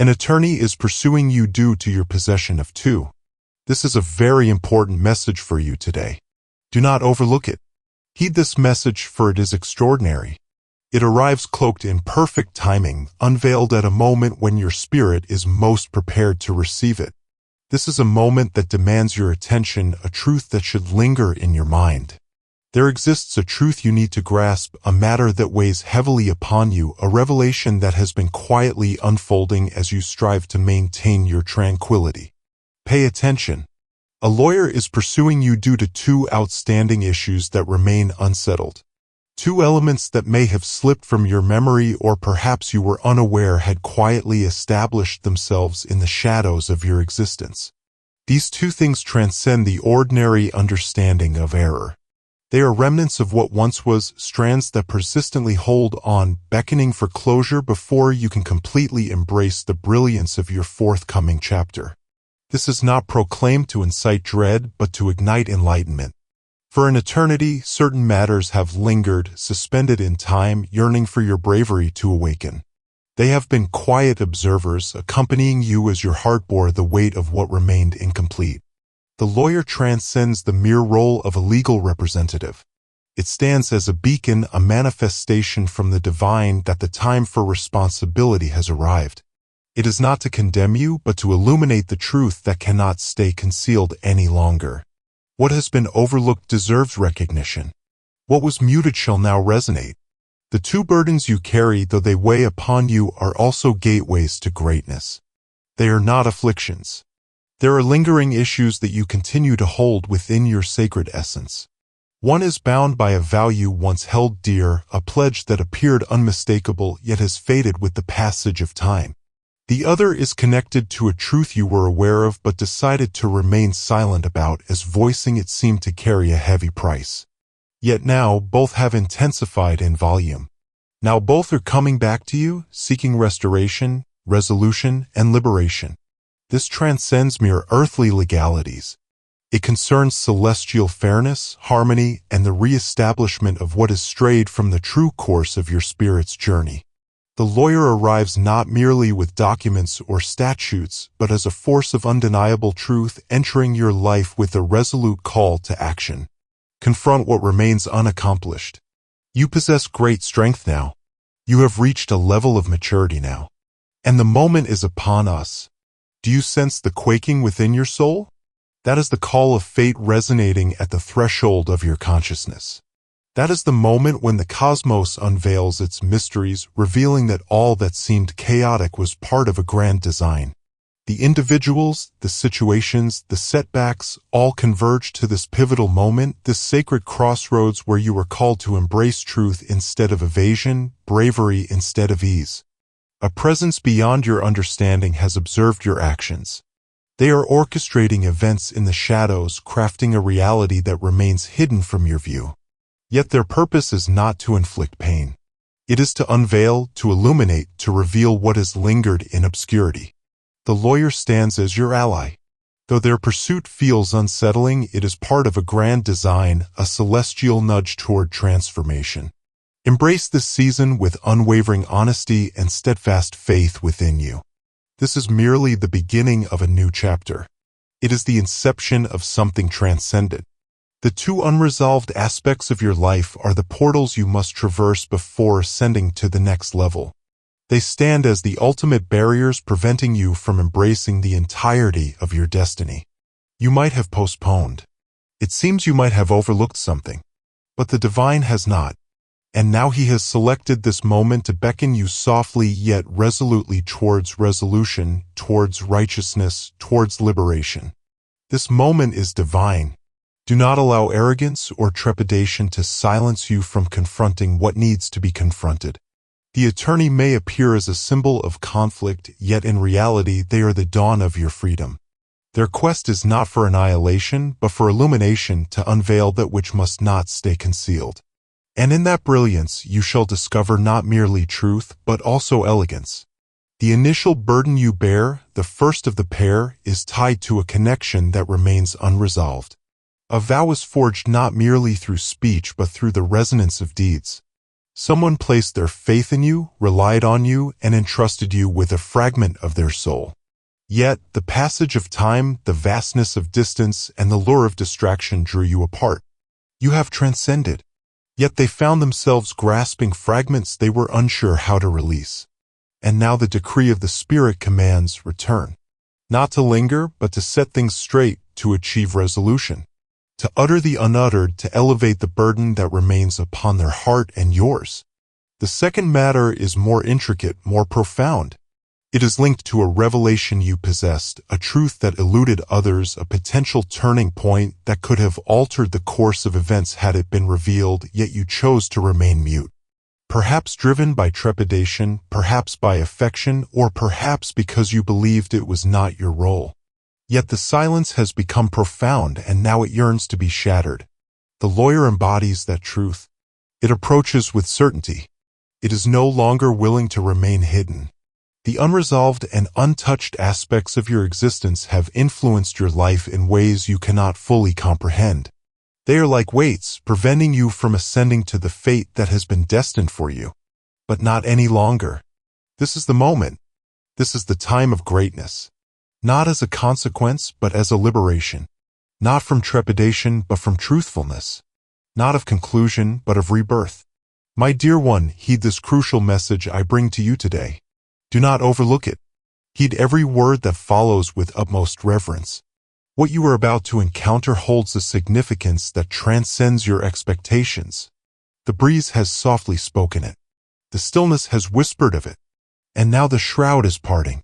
An attorney is pursuing you due to your possession of two. This is a very important message for you today. Do not overlook it. Heed this message, for it is extraordinary. It arrives cloaked in perfect timing, unveiled at a moment when your spirit is most prepared to receive it. This is a moment that demands your attention, a truth that should linger in your mind. There exists a truth you need to grasp, a matter that weighs heavily upon you, a revelation that has been quietly unfolding as you strive to maintain your tranquility. Pay attention. A lawyer is pursuing you due to two outstanding issues that remain unsettled. Two elements that may have slipped from your memory, or perhaps you were unaware had quietly established themselves in the shadows of your existence. These two things transcend the ordinary understanding of error. They are remnants of what once was, strands that persistently hold on, beckoning for closure before you can completely embrace the brilliance of your forthcoming chapter. This is not proclaimed to incite dread, but to ignite enlightenment. For an eternity, certain matters have lingered, suspended in time, yearning for your bravery to awaken. They have been quiet observers, accompanying you as your heart bore the weight of what remained incomplete. The lawyer transcends the mere role of a legal representative. It stands as a beacon, a manifestation from the divine that the time for responsibility has arrived. It is not to condemn you, but to illuminate the truth that cannot stay concealed any longer. What has been overlooked deserves recognition. What was muted shall now resonate. The two burdens you carry, though they weigh upon you, are also gateways to greatness. They are not afflictions. There are lingering issues that you continue to hold within your sacred essence. One is bound by a value once held dear, a pledge that appeared unmistakable yet has faded with the passage of time. The other is connected to a truth you were aware of but decided to remain silent about, as voicing it seemed to carry a heavy price. Yet now both have intensified in volume. Now both are coming back to you, seeking restoration, resolution, and liberation. This transcends mere earthly legalities. It concerns celestial fairness, harmony, and the re-establishment of what has strayed from the true course of your spirit's journey. The lawyer arrives not merely with documents or statutes, but as a force of undeniable truth, entering your life with a resolute call to action. Confront what remains unaccomplished. You possess great strength now. You have reached a level of maturity now. And the moment is upon us. Do you sense the quaking within your soul? That is the call of fate resonating at the threshold of your consciousness. That is the moment when the cosmos unveils its mysteries, revealing that all that seemed chaotic was part of a grand design. The individuals, the situations, the setbacks, all converge to this pivotal moment, this sacred crossroads where you are called to embrace truth instead of evasion, bravery instead of ease. A presence beyond your understanding has observed your actions. They are orchestrating events in the shadows, crafting a reality that remains hidden from your view. Yet their purpose is not to inflict pain. It is to unveil, to illuminate, to reveal what has lingered in obscurity. The lawyer stands as your ally. Though their pursuit feels unsettling, it is part of a grand design, a celestial nudge toward transformation. Embrace this season with unwavering honesty and steadfast faith within you. This is merely the beginning of a new chapter. It is the inception of something transcendent. The two unresolved aspects of your life are the portals you must traverse before ascending to the next level. They stand as the ultimate barriers preventing you from embracing the entirety of your destiny. You might have postponed. It seems you might have overlooked something. But the divine has not. And now he has selected this moment to beckon you softly yet resolutely towards resolution, towards righteousness, towards liberation. This moment is divine. Do not allow arrogance or trepidation to silence you from confronting what needs to be confronted. The attorney may appear as a symbol of conflict, yet in reality they are the dawn of your freedom. Their quest is not for annihilation, but for illumination, to unveil that which must not stay concealed. And in that brilliance you shall discover not merely truth, but also elegance. The initial burden you bear, the first of the pair, is tied to a connection that remains unresolved. A vow is forged not merely through speech but through the resonance of deeds. Someone placed their faith in you, relied on you, and entrusted you with a fragment of their soul. Yet, the passage of time, the vastness of distance, and the lure of distraction drew you apart. You have transcended. Yet they found themselves grasping fragments they were unsure how to release. And now the decree of the Spirit commands return. Not to linger, but to set things straight, to achieve resolution. To utter the unuttered, to elevate the burden that remains upon their heart and yours. The second matter is more intricate, more profound. It is linked to a revelation you possessed, a truth that eluded others, a potential turning point that could have altered the course of events had it been revealed, yet you chose to remain mute. Perhaps driven by trepidation, perhaps by affection, or perhaps because you believed it was not your role. Yet the silence has become profound, and now it yearns to be shattered. The lawyer embodies that truth. It approaches with certainty. It is no longer willing to remain hidden. The unresolved and untouched aspects of your existence have influenced your life in ways you cannot fully comprehend. They are like weights, preventing you from ascending to the fate that has been destined for you. But not any longer. This is the moment. This is the time of greatness. Not as a consequence, but as a liberation. Not from trepidation, but from truthfulness. Not of conclusion, but of rebirth. My dear one, heed this crucial message I bring to you today. Do not overlook it. Heed every word that follows with utmost reverence. What you are about to encounter holds a significance that transcends your expectations. The breeze has softly spoken it. The stillness has whispered of it. And now the shroud is parting.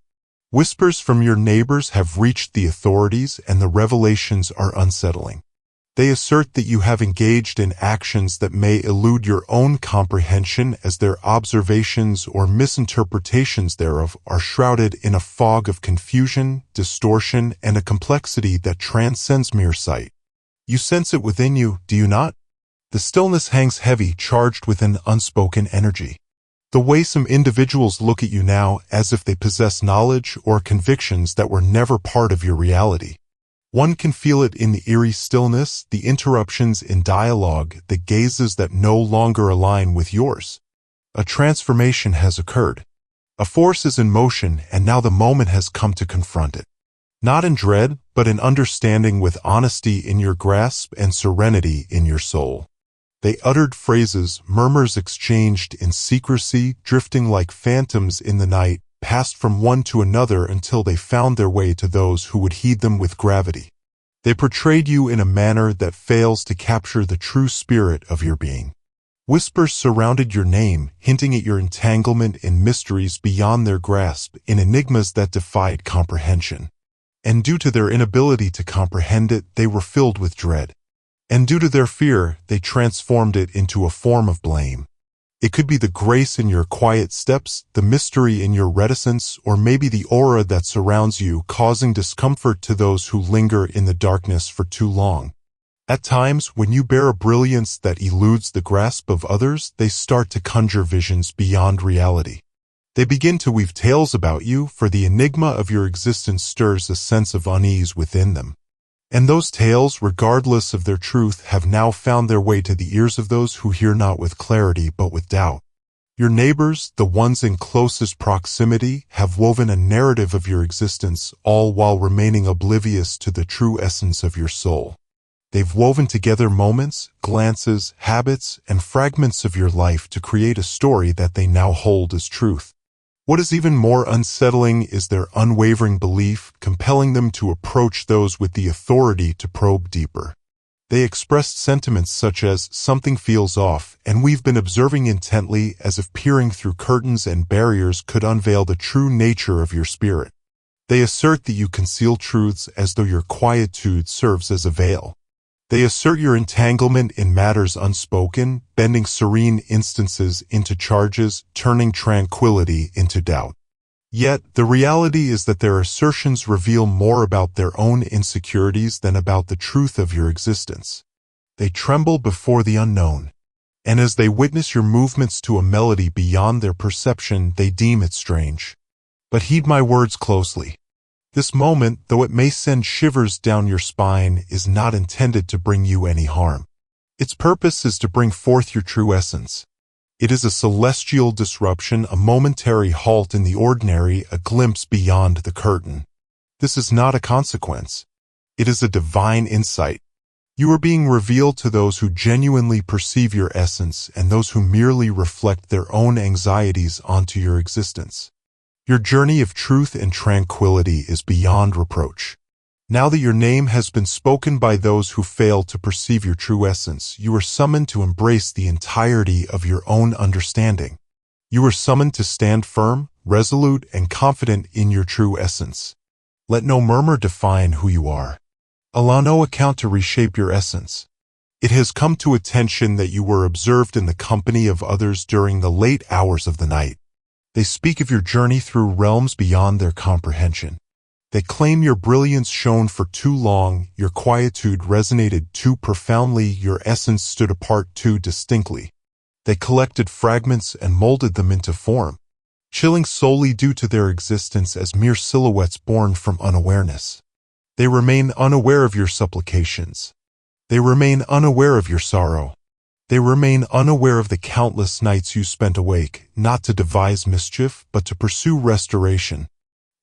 Whispers from your neighbors have reached the authorities, and the revelations are unsettling. They assert that you have engaged in actions that may elude your own comprehension, as their observations or misinterpretations thereof are shrouded in a fog of confusion, distortion, and a complexity that transcends mere sight. You sense it within you, do you not? The stillness hangs heavy, charged with an unspoken energy. The way some individuals look at you now as if they possess knowledge or convictions that were never part of your reality. One can feel it in the eerie stillness, the interruptions in dialogue, the gazes that no longer align with yours. A transformation has occurred. A force is in motion, and now the moment has come to confront it. Not in dread, but in understanding, with honesty in your grasp and serenity in your soul. They uttered phrases, murmurs exchanged in secrecy, drifting like phantoms in the night, passed from one to another until they found their way to those who would heed them with gravity. They portrayed you in a manner that fails to capture the true spirit of your being. Whispers surrounded your name, hinting at your entanglement in mysteries beyond their grasp, in enigmas that defied comprehension. And due to their inability to comprehend it, they were filled with dread. And due to their fear, they transformed it into a form of blame. It could be the grace in your quiet steps, the mystery in your reticence, or maybe the aura that surrounds you, causing discomfort to those who linger in the darkness for too long. At times, when you bear a brilliance that eludes the grasp of others, they start to conjure visions beyond reality. They begin to weave tales about you, for the enigma of your existence stirs a sense of unease within them. And those tales, regardless of their truth, have now found their way to the ears of those who hear not with clarity but with doubt. Your neighbors, the ones in closest proximity, have woven a narrative of your existence, all while remaining oblivious to the true essence of your soul. They've woven together moments, glances, habits, and fragments of your life to create a story that they now hold as truth. What is even more unsettling is their unwavering belief, compelling them to approach those with the authority to probe deeper. They expressed sentiments such as, "Something feels off," and we've been observing intently, as if peering through curtains and barriers could unveil the true nature of your spirit. They assert that you conceal truths as though your quietude serves as a veil. They assert your entanglement in matters unspoken, bending serene instances into charges, turning tranquility into doubt. Yet, the reality is that their assertions reveal more about their own insecurities than about the truth of your existence. They tremble before the unknown. And as they witness your movements to a melody beyond their perception, they deem it strange. But heed my words closely. This moment, though it may send shivers down your spine, is not intended to bring you any harm. Its purpose is to bring forth your true essence. It is a celestial disruption, a momentary halt in the ordinary, a glimpse beyond the curtain. This is not a consequence. It is a divine insight. You are being revealed to those who genuinely perceive your essence and those who merely reflect their own anxieties onto your existence. Your journey of truth and tranquility is beyond reproach. Now that your name has been spoken by those who fail to perceive your true essence, you are summoned to embrace the entirety of your own understanding. You are summoned to stand firm, resolute, and confident in your true essence. Let no murmur define who you are. Allow no account to reshape your essence. It has come to attention that you were observed in the company of others during the late hours of the night. They speak of your journey through realms beyond their comprehension. They claim your brilliance shone for too long, your quietude resonated too profoundly, your essence stood apart too distinctly. They collected fragments and molded them into form, chilling solely due to their existence as mere silhouettes born from unawareness. They remain unaware of your supplications. They remain unaware of your sorrow. They remain unaware of the countless nights you spent awake, not to devise mischief, but to pursue restoration.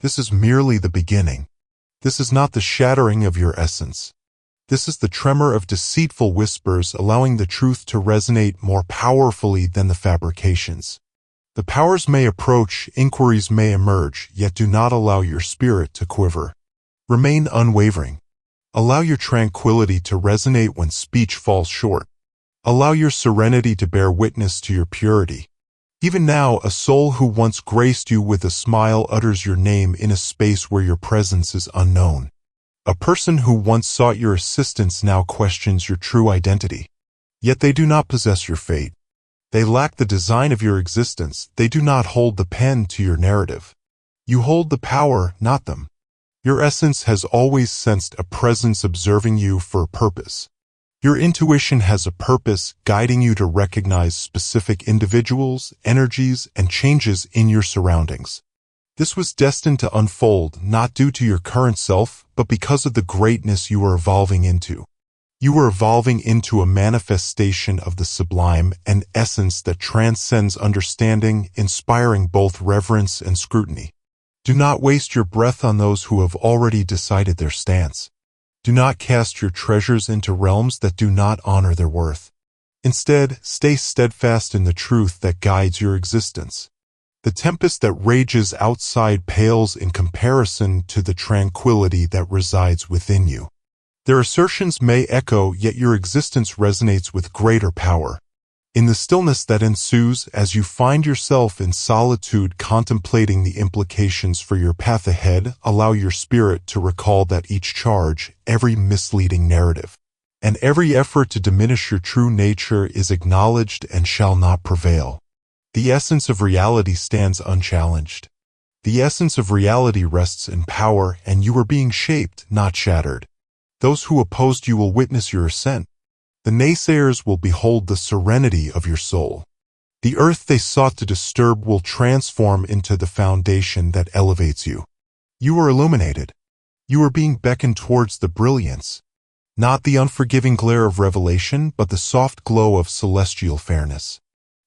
This is merely the beginning. This is not the shattering of your essence. This is the tremor of deceitful whispers, allowing the truth to resonate more powerfully than the fabrications. The powers may approach, inquiries may emerge, yet do not allow your spirit to quiver. Remain unwavering. Allow your tranquility to resonate when speech falls short. Allow your serenity to bear witness to your purity. Even now, a soul who once graced you with a smile utters your name in a space where your presence is unknown. A person who once sought your assistance now questions your true identity. Yet they do not possess your fate. They lack the design of your existence. They do not hold the pen to your narrative. You hold the power, not them. Your essence has always sensed a presence observing you for a purpose. Your intuition has a purpose, guiding you to recognize specific individuals, energies, and changes in your surroundings. This was destined to unfold, not due to your current self, but because of the greatness you are evolving into. You are evolving into a manifestation of the sublime, an essence that transcends understanding, inspiring both reverence and scrutiny. Do not waste your breath on those who have already decided their stance. Do not cast your treasures into realms that do not honor their worth. Instead, stay steadfast in the truth that guides your existence. The tempest that rages outside pales in comparison to the tranquility that resides within you. Their assertions may echo, yet your existence resonates with greater power. In the stillness that ensues as you find yourself in solitude contemplating the implications for your path ahead, allow your spirit to recall that each charge, every misleading narrative, and every effort to diminish your true nature is acknowledged and shall not prevail. The essence of reality stands unchallenged. The essence of reality rests in power, and you are being shaped, not shattered. Those who opposed you will witness your ascent. The naysayers will behold the serenity of your soul. The earth they sought to disturb will transform into the foundation that elevates you. You are illuminated. You are being beckoned towards the brilliance, not the unforgiving glare of revelation, but the soft glow of celestial fairness.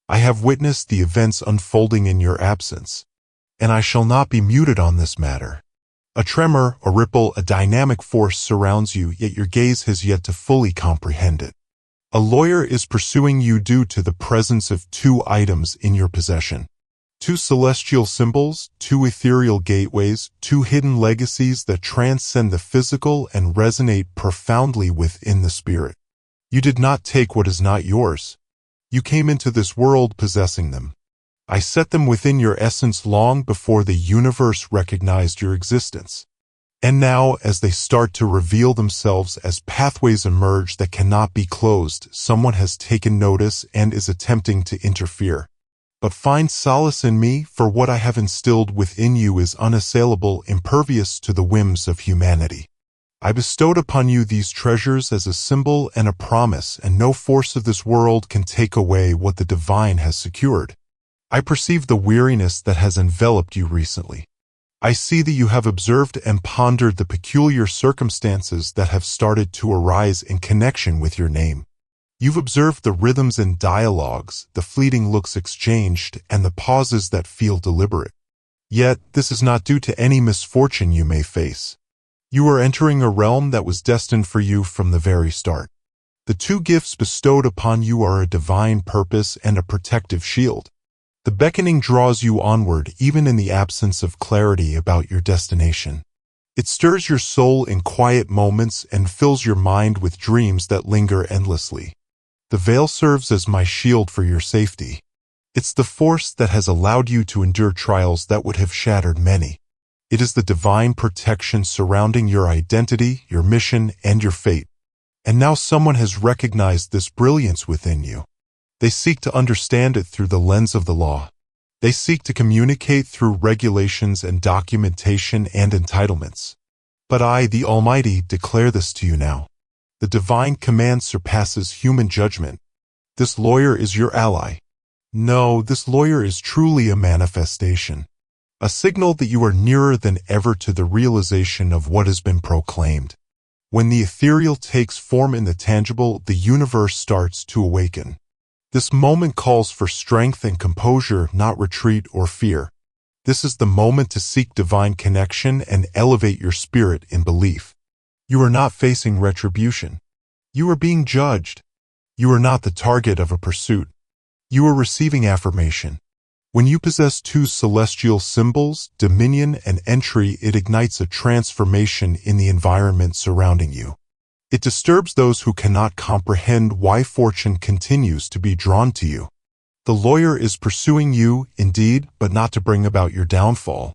I have witnessed the events unfolding in your absence, and I shall not be muted on this matter. A tremor, a ripple, a dynamic force surrounds you, yet your gaze has yet to fully comprehend it. A lawyer is pursuing you due to the presence of two items in your possession. Two celestial symbols, two ethereal gateways, two hidden legacies that transcend the physical and resonate profoundly within the spirit. You did not take what is not yours. You came into this world possessing them. I set them within your essence long before the universe recognized your existence. And now, as they start to reveal themselves as pathways emerge that cannot be closed, someone has taken notice and is attempting to interfere. But find solace in me, for what I have instilled within you is unassailable, impervious to the whims of humanity. I bestowed upon you these treasures as a symbol and a promise, and no force of this world can take away what the divine has secured. I perceive the weariness that has enveloped you recently. I see that you have observed and pondered the peculiar circumstances that have started to arise in connection with your name. You've observed the rhythms in dialogues, the fleeting looks exchanged, and the pauses that feel deliberate. Yet, this is not due to any misfortune you may face. You are entering a realm that was destined for you from the very start. The two gifts bestowed upon you are a divine purpose and a protective shield. The beckoning draws you onward even in the absence of clarity about your destination. It stirs your soul in quiet moments and fills your mind with dreams that linger endlessly. The veil serves as my shield for your safety. It's the force that has allowed you to endure trials that would have shattered many. It is the divine protection surrounding your identity, your mission, and your fate. And now someone has recognized this brilliance within you. They seek to understand it through the lens of the law. They seek to communicate through regulations and documentation and entitlements. But I, the Almighty, declare this to you now. The divine command surpasses human judgment. This lawyer is your ally. No, this lawyer is truly a manifestation. A signal that you are nearer than ever to the realization of what has been proclaimed. When the ethereal takes form in the tangible, the universe starts to awaken. This moment calls for strength and composure, not retreat or fear. This is the moment to seek divine connection and elevate your spirit in belief. You are not facing retribution. You are being judged. You are not the target of a pursuit. You are receiving affirmation. When you possess two celestial symbols, dominion and entry, it ignites a transformation in the environment surrounding you. It disturbs those who cannot comprehend why fortune continues to be drawn to you. The lawyer is pursuing you, indeed, but not to bring about your downfall.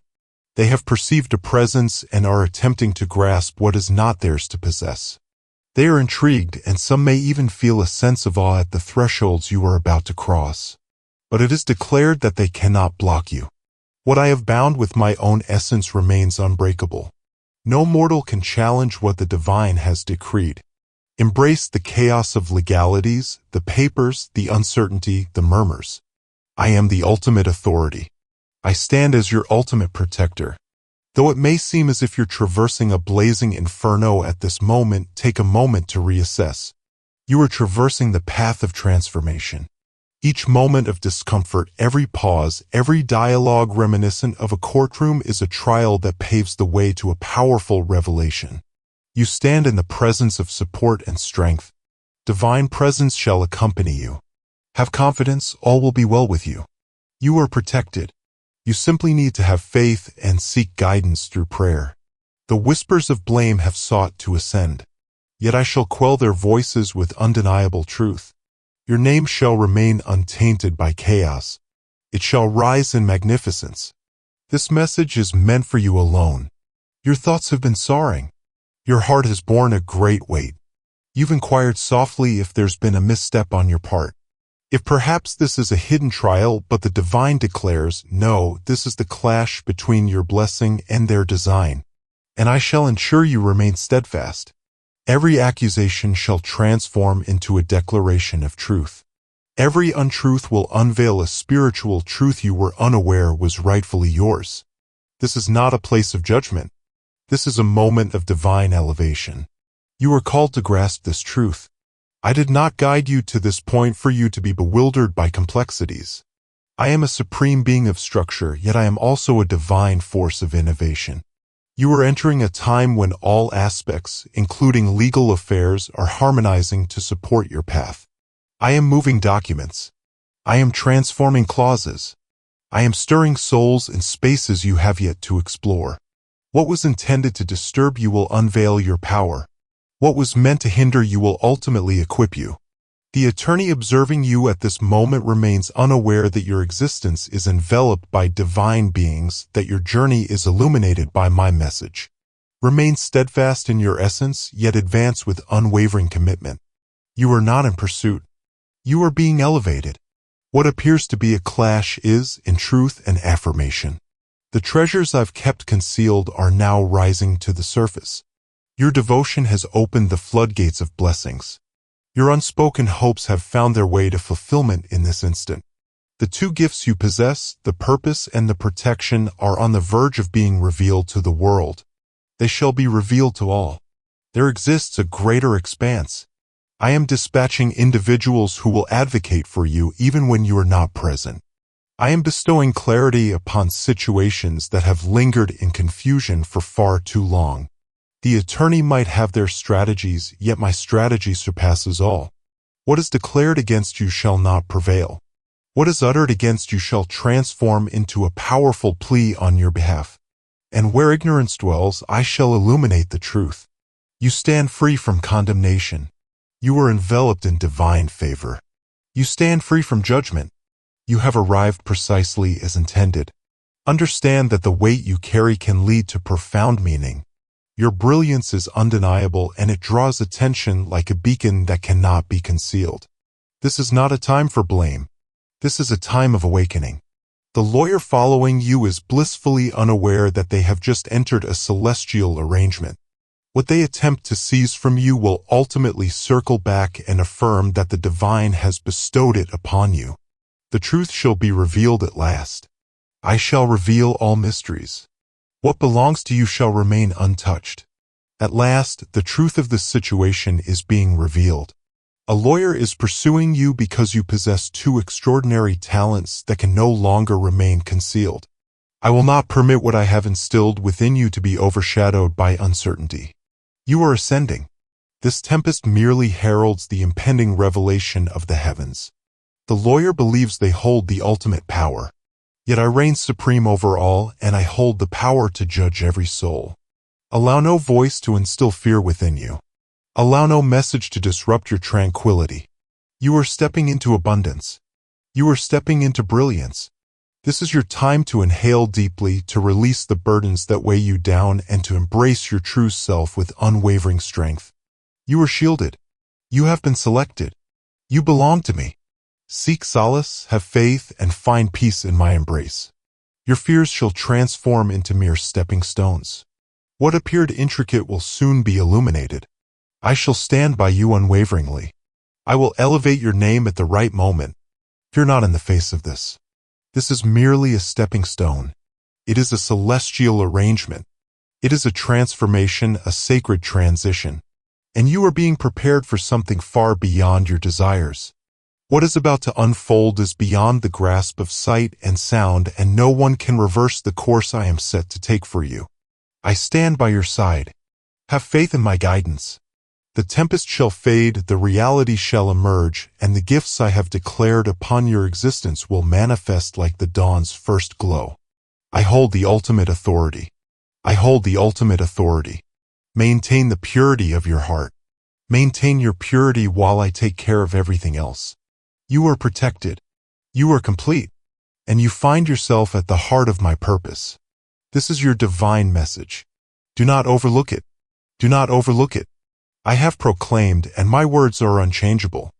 They have perceived a presence and are attempting to grasp what is not theirs to possess. They are intrigued, and some may even feel a sense of awe at the thresholds you are about to cross. But it is declared that they cannot block you. What I have bound with my own essence remains unbreakable. No mortal can challenge what the divine has decreed. Embrace the chaos of legalities, the papers, the uncertainty, the murmurs. I am the ultimate authority. I stand as your ultimate protector. Though it may seem as if you're traversing a blazing inferno at this moment, take a moment to reassess. You are traversing the path of transformation. Each moment of discomfort, every pause, every dialogue reminiscent of a courtroom is a trial that paves the way to a powerful revelation. You stand in the presence of support and strength. Divine presence shall accompany you. Have confidence, all will be well with you. You are protected. You simply need to have faith and seek guidance through prayer. The whispers of blame have sought to ascend. Yet I shall quell their voices with undeniable truth. Your name shall remain untainted by chaos. It shall rise in magnificence. This message is meant for you alone. Your thoughts have been soaring. Your heart has borne a great weight. You've inquired softly if there's been a misstep on your part. If perhaps this is a hidden trial, but the divine declares, no, this is the clash between your blessing and their design. And I shall ensure you remain steadfast. Every accusation shall transform into a declaration of truth. Every untruth will unveil a spiritual truth you were unaware was rightfully yours. This is not a place of judgment. This is a moment of divine elevation. You are called to grasp this truth. I did not guide you to this point for you to be bewildered by complexities. I am a supreme being of structure, yet I am also a divine force of innovation. You are entering a time when all aspects, including legal affairs, are harmonizing to support your path. I am moving documents. I am transforming clauses. I am stirring souls in spaces you have yet to explore. What was intended to disturb you will unveil your power. What was meant to hinder you will ultimately equip you. The attorney observing you at this moment remains unaware that your existence is enveloped by divine beings, that your journey is illuminated by my message. Remain steadfast in your essence, yet advance with unwavering commitment. You are not in pursuit. You are being elevated. What appears to be a clash is, in truth, an affirmation. The treasures I've kept concealed are now rising to the surface. Your devotion has opened the floodgates of blessings. Your unspoken hopes have found their way to fulfillment in this instant. The two gifts you possess, the purpose and the protection, are on the verge of being revealed to the world. They shall be revealed to all. There exists a greater expanse. I am dispatching individuals who will advocate for you even when you are not present. I am bestowing clarity upon situations that have lingered in confusion for far too long. The attorney might have their strategies, yet my strategy surpasses all. What is declared against you shall not prevail. What is uttered against you shall transform into a powerful plea on your behalf. And where ignorance dwells, I shall illuminate the truth. You stand free from condemnation. You are enveloped in divine favor. You stand free from judgment. You have arrived precisely as intended. Understand that the weight you carry can lead to profound meaning. Your brilliance is undeniable and it draws attention like a beacon that cannot be concealed. This is not a time for blame. This is a time of awakening. The lawyer following you is blissfully unaware that they have just entered a celestial arrangement. What they attempt to seize from you will ultimately circle back and affirm that the divine has bestowed it upon you. The truth shall be revealed at last. I shall reveal all mysteries. What belongs to you shall remain untouched. At last, the truth of this situation is being revealed. A lawyer is pursuing you because you possess two extraordinary talents that can no longer remain concealed. I will not permit what I have instilled within you to be overshadowed by uncertainty. You are ascending. This tempest merely heralds the impending revelation of the heavens. The lawyer believes they hold the ultimate power. Yet I reign supreme over all, and I hold the power to judge every soul. Allow no voice to instill fear within you. Allow no message to disrupt your tranquility. You are stepping into abundance. You are stepping into brilliance. This is your time to inhale deeply, to release the burdens that weigh you down, and to embrace your true self with unwavering strength. You are shielded. You have been selected. You belong to me. Seek solace, have faith, and find peace in my embrace. Your fears shall transform into mere stepping stones. What appeared intricate will soon be illuminated. I shall stand by you unwaveringly. I will elevate your name at the right moment. Fear not in the face of this. This is merely a stepping stone. It is a celestial arrangement. It is a transformation, a sacred transition. And you are being prepared for something far beyond your desires. What is about to unfold is beyond the grasp of sight and sound, and no one can reverse the course I am set to take for you. I stand by your side. Have faith in my guidance. The tempest shall fade, the reality shall emerge, and the gifts I have declared upon your existence will manifest like the dawn's first glow. I hold the ultimate authority. I hold the ultimate authority. Maintain the purity of your heart. Maintain your purity while I take care of everything else. You are protected. You are complete. And you find yourself at the heart of my purpose. This is your divine message. Do not overlook it. Do not overlook it. I have proclaimed, and my words are unchangeable.